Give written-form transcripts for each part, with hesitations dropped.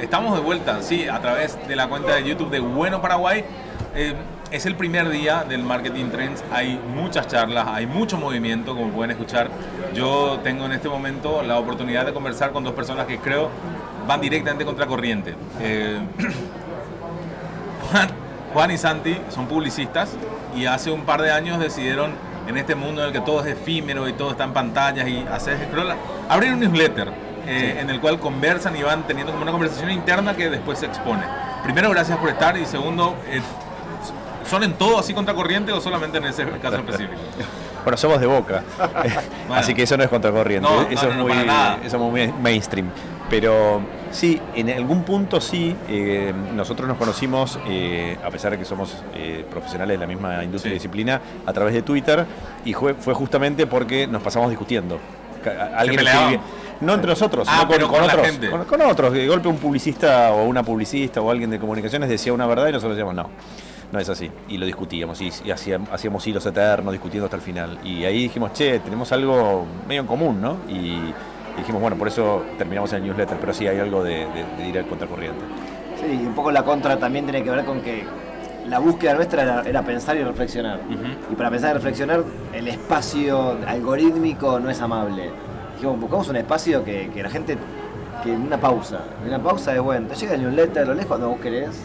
estamos de vuelta, sí, a través de la cuenta de YouTube de Bueno Paraguay. Es el primer día del Marketing Trends, hay muchas charlas, hay mucho movimiento, como pueden escuchar. Yo tengo en este momento la oportunidad de conversar con dos personas que creo van directamente contra corriente. Juan y Santi son publicistas y hace un par de años decidieron, en este mundo en el que todo es efímero y todo está en pantallas y hacer scroll, abrir un newsletter en el cual conversan y van teniendo como una conversación interna que después se expone. Primero, gracias por estar, y segundo, ¿son en todo así contracorriente o solamente en ese caso específico? Bueno, somos de Boca, Bueno. Así que eso no es contracorriente, eso es muy mainstream. Pero sí, en algún punto sí, nosotros nos conocimos, a pesar de que somos profesionales de la misma industria y disciplina, a través de Twitter, y fue justamente porque nos pasamos discutiendo. Alguien escribía, no entre nosotros, sino con otros, con otros. De golpe un publicista o una publicista o alguien de comunicaciones decía una verdad y nosotros decíamos no es así, y lo discutíamos y hacíamos hilos eternos discutiendo hasta el final, y ahí dijimos, tenemos algo medio en común, ¿no? Y dijimos, bueno, por eso terminamos en el newsletter, pero sí hay algo de ir al contracorriente. Sí, y un poco la contra también tiene que ver con que la búsqueda nuestra era pensar y reflexionar. Y para pensar y reflexionar, el espacio algorítmico no es amable. Dijimos, buscamos un espacio que la gente, que una pausa es bueno, te llega el newsletter, lo lees cuando vos querés,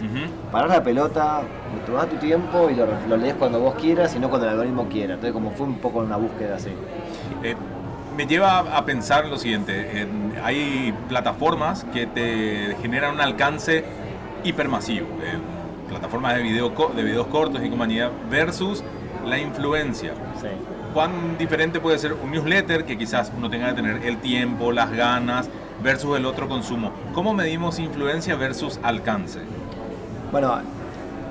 parás la pelota, tomás tu tiempo y lo lees cuando vos quieras y no cuando el algoritmo quiera. Entonces como fue un poco una búsqueda así. Me lleva a pensar lo siguiente, hay plataformas que te generan un alcance hipermasivo, plataformas de videos cortos y compañía, versus la influencia. Sí. ¿Cuán diferente puede ser un newsletter que quizás uno tenga que tener el tiempo, las ganas, versus el otro consumo? ¿Cómo medimos influencia versus alcance? Bueno,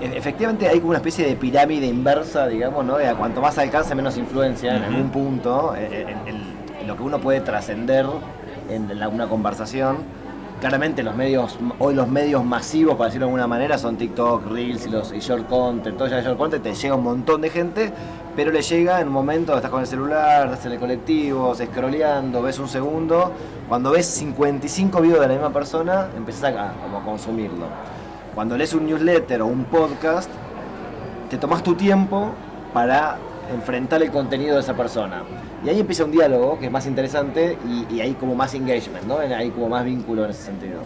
efectivamente hay como una especie de pirámide inversa, digamos, ¿no? Cuanto más alcance, menos influencia en algún punto, en lo que uno puede trascender en una conversación. Claramente hoy los medios masivos, para decirlo de alguna manera, son TikTok, Reels y short content. Todo ya short content te llega un montón de gente, pero le llega en un momento, estás con el celular, estás en el colectivo, scrolleando, ves un segundo. Cuando ves 55 videos de la misma persona, empezás a consumirlo. Cuando lees un newsletter o un podcast, te tomás tu tiempo para enfrentar el contenido de esa persona. Y ahí empieza un diálogo que es más interesante y hay como más engagement, ¿no? Hay como más vínculo en ese sentido.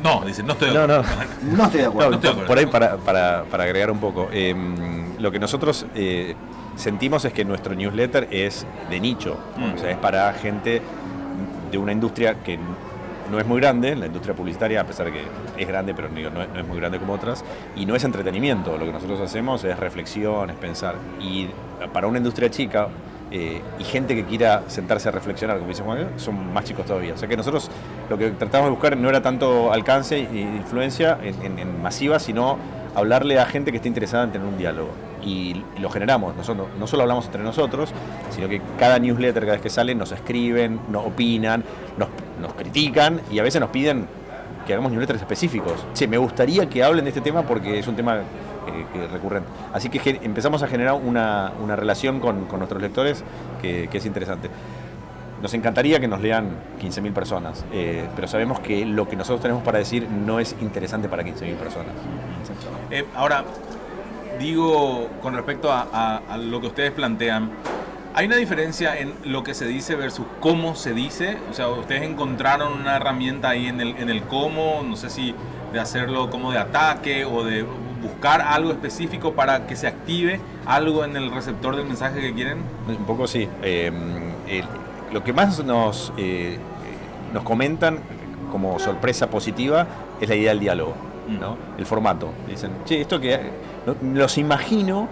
No estoy de acuerdo. No estoy de acuerdo. No estoy de acuerdo. Por ahí, para agregar un poco, lo que nosotros sentimos es que nuestro newsletter es de nicho, o sea, es para gente de una industria que no es muy grande, la industria publicitaria, a pesar de que es grande, pero no es muy grande como otras, y no es entretenimiento. Lo que nosotros hacemos es reflexión, es pensar. Y para una industria chica y gente que quiera sentarse a reflexionar, como dice Juan, son más chicos todavía. O sea que nosotros lo que tratamos de buscar no era tanto alcance e influencia en masiva, sino hablarle a gente que esté interesada en tener un diálogo. Y lo generamos. Nosotros no solo hablamos entre nosotros, sino que cada newsletter, cada vez que sale, nos escriben, nos opinan, nos critican y a veces nos piden que hagamos newsletters específicos. Me gustaría que hablen de este tema porque es un tema recurrente. Así que empezamos a generar una relación con nuestros lectores que es interesante. Nos encantaría que nos lean 15.000 personas, pero sabemos que lo que nosotros tenemos para decir no es interesante para 15.000 personas. Ahora, digo, con respecto a lo que ustedes plantean, ¿hay una diferencia en lo que se dice versus cómo se dice? O sea, ustedes encontraron una herramienta ahí en el cómo, no sé si de hacerlo como de ataque o de buscar algo específico para que se active algo en el receptor del mensaje que quieren. Un poco sí. Lo que más nos comentan como sorpresa positiva es la idea del diálogo, ¿no? El formato. Dicen, esto que los imagino,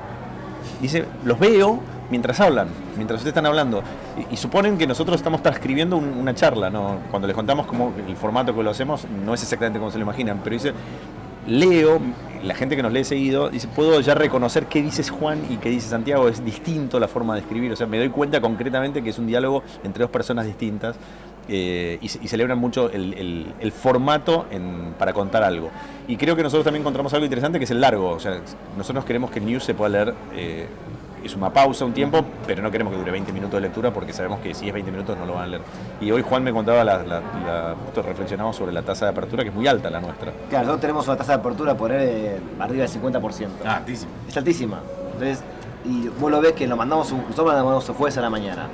dice, los veo mientras hablan, mientras ustedes están hablando. Y suponen que nosotros estamos transcribiendo una charla, ¿no? Cuando les contamos cómo el formato que lo hacemos no es exactamente como se lo imaginan, pero dice, leo, la gente que nos lee seguido, dice, puedo ya reconocer qué dices Juan y qué dice Santiago, es distinto la forma de escribir, o sea, me doy cuenta concretamente que es un diálogo entre dos personas distintas. Y celebran mucho el formato para contar algo. Y creo que nosotros también encontramos algo interesante que es el largo. O sea, nosotros queremos que el news se pueda leer es una pausa, un tiempo, pero no queremos que dure 20 minutos de lectura porque sabemos que si es 20 minutos no lo van a leer. Y hoy Juan me contaba, justo reflexionamos sobre la tasa de apertura, que es muy alta la nuestra. Claro, nosotros tenemos una tasa de apertura por ahí arriba del 50%. Ah, altísimo. Es altísima. Entonces, y vos lo ves que nosotros mandamos el jueves a la mañana.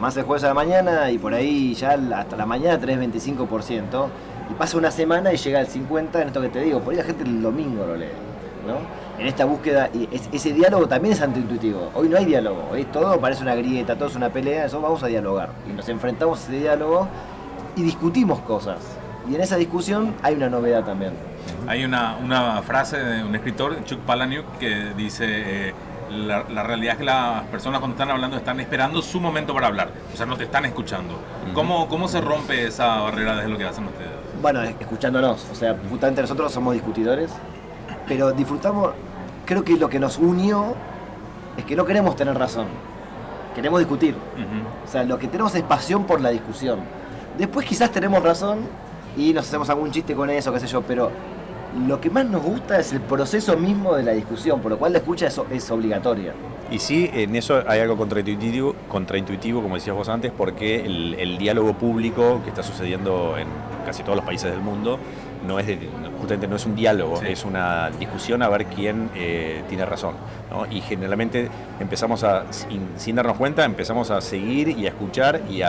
Más el jueves a la mañana y por ahí ya hasta la mañana tenés 25%. Y pasa una semana y llega al 50% en esto que te digo. Por ahí la gente el domingo lo lee, ¿no? En esta búsqueda, y ese diálogo también es antiintuitivo. Hoy no hay diálogo, hoy todo parece una grieta, todo es una pelea, eso vamos a dialogar. Y nos enfrentamos a ese diálogo y discutimos cosas. Y en esa discusión hay una novedad también. Hay una frase de un escritor, Chuck Palahniuk, que dice, la realidad es que las personas cuando están hablando están esperando su momento para hablar, o sea, no te están escuchando. ¿Cómo se rompe esa barrera de lo que hacen ustedes? Bueno, escuchándonos, o sea, justamente nosotros somos discutidores, pero disfrutamos, creo que lo que nos unió es que no queremos tener razón, queremos discutir. O sea, lo que tenemos es pasión por la discusión. Después quizás tenemos razón y nos hacemos algún chiste con eso, qué sé yo, pero lo que más nos gusta es el proceso mismo de la discusión, por lo cual la escucha es obligatoria. Y sí, en eso hay algo contraintuitivo, como decías vos antes, porque el diálogo público que está sucediendo en casi todos los países del mundo justamente no es un diálogo, sí. Es una discusión a ver quién tiene razón, ¿no? Y generalmente empezamos sin darnos cuenta, empezamos a seguir y a escuchar y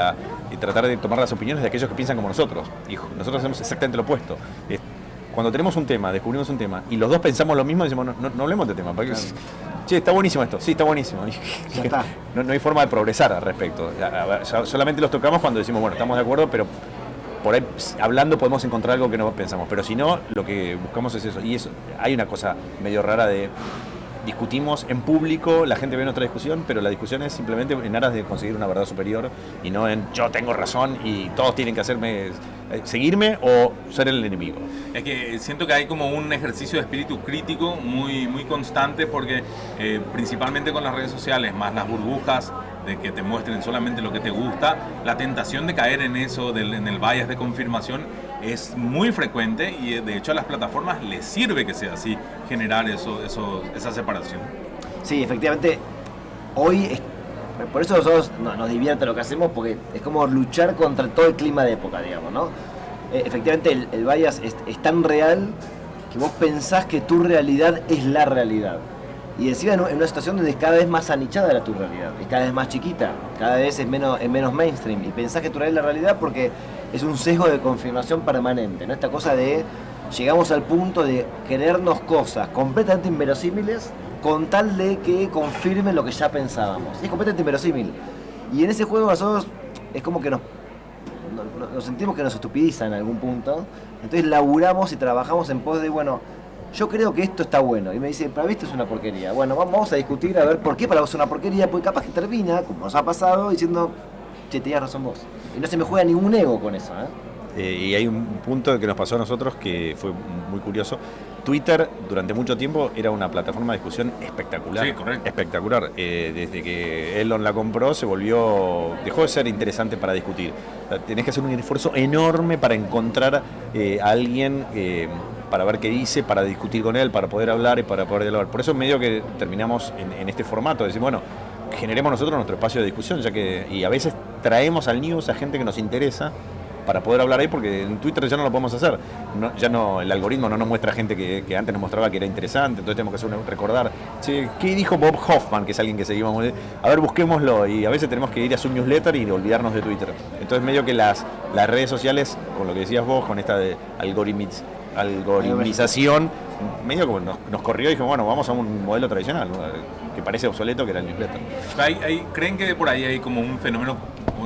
tratar de tomar las opiniones de aquellos que piensan como nosotros. Y nosotros hacemos exactamente lo opuesto. Cuando tenemos un tema, descubrimos un tema y los dos pensamos lo mismo, decimos no hablemos de tema, porque che, está buenísimo esto, sí, está buenísimo. Ya está. No hay forma de progresar al respecto. Solamente los tocamos cuando decimos, bueno, estamos de acuerdo, pero por ahí hablando podemos encontrar algo que no pensamos, pero si no, lo que buscamos es eso. Y eso, hay una cosa medio rara de discutimos en público, la gente ve nuestra discusión, pero la discusión es simplemente en aras de conseguir una verdad superior y no en yo tengo razón y todos tienen que seguirme o ser el enemigo. Es que siento que hay como un ejercicio de espíritu crítico muy, muy constante porque principalmente con las redes sociales, más las burbujas de que te muestren solamente lo que te gusta, la tentación de caer en eso, en el bias de confirmación, es muy frecuente y de hecho a las plataformas les sirve que sea así, generar esa separación. Sí, efectivamente, hoy, por eso nosotros nos divierte lo que hacemos, porque es como luchar contra todo el clima de época, digamos, ¿no? Efectivamente el bias es tan real que vos pensás que tu realidad es la realidad. Y encima en una situación donde es cada vez más anichada tu realidad, es cada vez más chiquita, cada vez es menos mainstream, y pensás que tu realidad es la realidad porque es un sesgo de confirmación permanente, ¿no? Esta cosa de llegamos al punto de creernos cosas completamente inverosímiles con tal de que confirmen lo que ya pensábamos. Y es completamente inverosímil. Y en ese juego nosotros es como que nos sentimos que nos estupidizan en algún punto, entonces laburamos y trabajamos en pos de, bueno, yo creo que esto está bueno. Y me dice, para mí esto es una porquería. Bueno, vamos a discutir a ver por qué para vos es una porquería, porque capaz que termina, como nos ha pasado, diciendo, che, tenías razón vos. Y no se me juega ningún ego con eso, y hay un punto que nos pasó a nosotros que fue muy curioso. Twitter durante mucho tiempo era una plataforma de discusión espectacular. Sí, correcto. Espectacular. Desde que Elon la compró dejó de ser interesante para discutir. Tenés que hacer un esfuerzo enorme para encontrar a alguien para ver qué dice, para discutir con él, para poder hablar y para poder dialogar. Por eso medio que terminamos en este formato, de decir, bueno, generemos nosotros nuestro espacio de discusión, y a veces traemos al news a gente que nos interesa para poder hablar ahí, porque en Twitter ya no lo podemos hacer. El algoritmo no nos muestra gente que antes nos mostraba que era interesante, entonces tenemos que recordar, che, ¿qué dijo Bob Hoffman, que es alguien que seguimos? A ver, busquémoslo, y a veces tenemos que ir a su newsletter y olvidarnos de Twitter. Entonces medio que las redes sociales, con lo que decías vos, con esta de algoritmización, medio como nos corrió y dijimos, bueno, vamos a un modelo tradicional, ¿no? Que parece obsoleto, que era el newsletter. ¿Creen que por ahí hay como un fenómeno,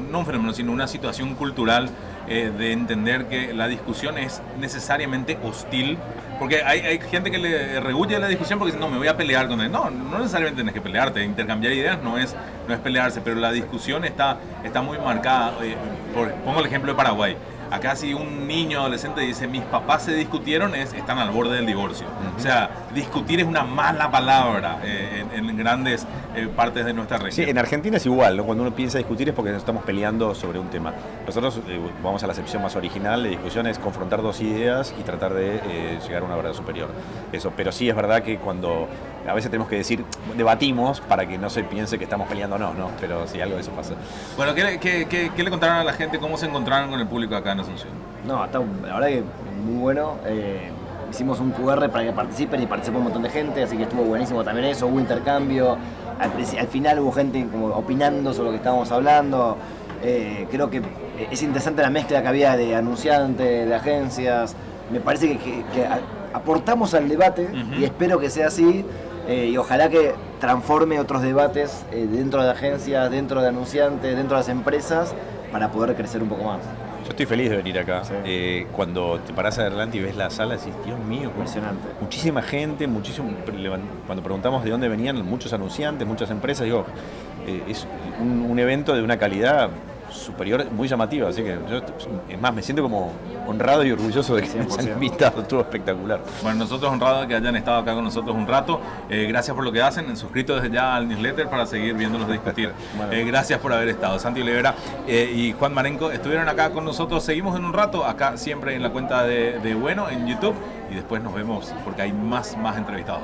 no un fenómeno, sino una situación cultural de entender que la discusión es necesariamente hostil? Porque hay gente que le rehuye la discusión porque dice, no, me voy a pelear con él. No necesariamente tienes que pelearte, intercambiar ideas no es pelearse, pero la discusión está muy marcada. Pongo el ejemplo de Paraguay. Acá si un niño adolescente dice mis papás se discutieron, están al borde del divorcio. O sea, discutir es una mala palabra en grandes partes de nuestra región. Sí, en Argentina es igual, ¿no? Cuando uno piensa discutir es porque nos estamos peleando sobre un tema. Nosotros vamos a la acepción más original de discusión, es confrontar dos ideas y tratar de llegar a una verdad superior. Eso, pero sí es verdad que cuando a veces tenemos que decir, debatimos para que no se piense que estamos peleando, no, pero sí, algo de eso pasa. Bueno, ¿qué le contaron a la gente? ¿Cómo se encontraron con el público acá en Asunción? No, está, la verdad que muy bueno. Hicimos un QR para que participen y participó un montón de gente, así que estuvo buenísimo también eso, hubo intercambio. Al final hubo gente como opinando sobre lo que estábamos hablando. Creo que es interesante la mezcla que había de anunciantes, de agencias. Me parece que aportamos al debate y espero que sea así. Y ojalá que transforme otros debates dentro de agencias, dentro de anunciantes, dentro de las empresas, para poder crecer un poco más. Yo estoy feliz de venir acá. Sí. Cuando te parás adelante y ves la sala, decís, Dios mío, Impresionante. muchísima gente, cuando preguntamos de dónde venían, muchos anunciantes, muchas empresas, digo, es un evento de una calidad superior, muy llamativa, así que yo, es más, me siento como honrado y orgulloso de que me hayan invitado, estuvo espectacular. Bueno, nosotros honrados de que hayan estado acá con nosotros un rato. Gracias por lo que hacen, suscritos desde ya al newsletter para seguir viéndolos discutir. Bueno. Gracias por haber estado. Santi Olivera y Juan Marenco estuvieron acá con nosotros. Seguimos en un rato, acá siempre en la cuenta de Bueno, en YouTube, y después nos vemos porque hay más entrevistados.